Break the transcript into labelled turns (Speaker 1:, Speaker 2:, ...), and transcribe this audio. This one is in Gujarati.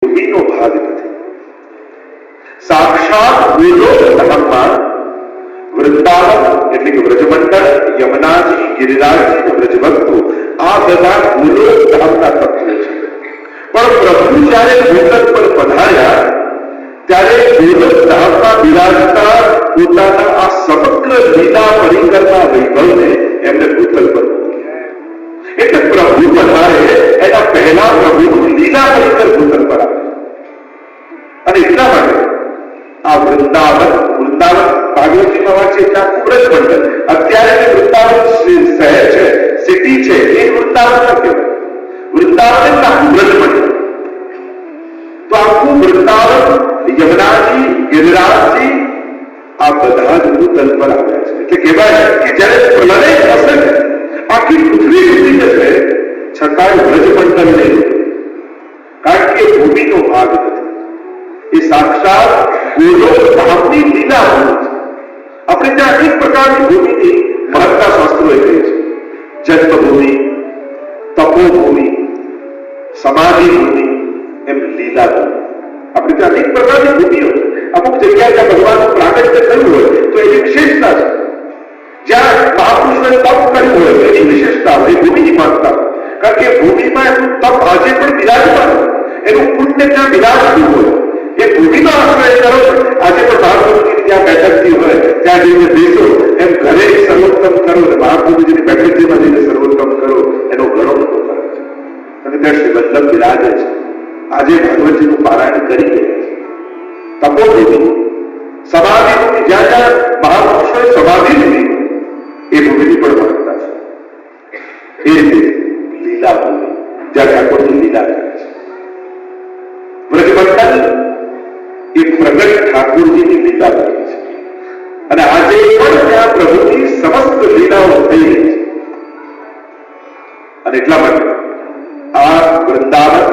Speaker 1: ભૂમિનો ભાગ નથી. સાક્ષાત ગોલોક ધામમાં વૃંદાવન એટલે કે વ્રજમંડળ, યમુનાજી, ગિરિરાજજી, વ્રજભક્તો આ બધા ગોલોક ધામના તત્વો છે. પણ પ્રભુ જ્યારે ભૂતલ પર પધાર્યા ત્યારે ગોલોક ધામમાં બિરાજતા પોતાના આ સમગ્ર લીલા પરિકરના વૈભવને એમને ભૂતલ પર મૂક્યા. એટલે પ્રભુ પધારે એના પહેલા પ્રભુનું લીલા પરિકર ભૂતલ પર આવે અને એટલા માટે આ વૃંદાવન ભાગવતજીમાં વાંચીએ એટલે આખું વ્રજમંડળ. અત્યારે વૃંદાવન શહેર છે, સિટી છે, એ વૃંદાવન ન કહેવાય. વૃંદાવન એટલે આખું વ્રજમંડળ. તો આખું વૃંદાવન, યમુનાજી, ગિરિરાજજી આ બધા જ ભૂતલ પર આવ્યા છે. એટલે કહેવાય કે જ્યારે પ્રલય થશે આખી પૃથ્વી ડૂબી જશે છતાંય વ્રજમંડળ નહીં, કારણ કે ભૂમિનો ભાગ નથી. એ સાક્ષાત ગોલોક ધામની લીલા ભૂમિ છે. આપણે ત્યાં અનેક પ્રકારની ભૂમિની મહત્તા શાસ્ત્રોએ કહી છે. જન્મભૂમિ, તપોભૂમિ, સમાધિ ભૂમિ, એમ લીલા ભૂમિ. આપણે ત્યાં અનેક પ્રકારની ભૂમિઓ છે. અમુક જગ્યાએ જ્યાં ભગવાનનું પ્રાગટ્ય થયું હોય તો એની વિશેષતા છે. જ્યાં મહાપુરુષોએ તપ કર્યું હોય એની વિશેષતા હોય, ભૂમિની મહત્તા. કારણ કે ભૂમિમાં એનું તપ આજે પણ બિરાજમાન હોય, એનું પુણ્ય ત્યાં બિરાજતું હોય. એ ભૂમિનો આશ્રય કરો, આજે પણ મહાપ્રભુજીની ત્યાં બેઠકથી હોય ત્યાં જઈને બેસો, એમ ઘરે સર્વોત્તમ કરો અને મહાપ્રભુજીની બેઠકજીમાં જઈને સર્વોત્તમ કરો, એનો ઘણો મોટો ફરક છે. અને ત્યાં શ્રી વલ્લભ બિરાજે છે. આજે ભગવતજીનું પારાયણ કરી રહ્યા છે. તપોભૂમિ, સમાધિ ભૂમિ, જ્યાં જ્યાં મહાપુરુષોએ સમાધિ લીધી એ ભૂમિની પણ મહત્તા છે. એ રીતે લીલા ભૂમિ જ્યાં ઠાકોરજી લીલા કરે છે. વ્રજમંડળ એ પ્રગટ ઠાકોરજીની લીલા કરે છે. અને આજે પણ ત્યાં પ્રભુની સમસ્ત લીલાઓ થઈ રહી છે. અને એટલા માટે આ વૃંદાવન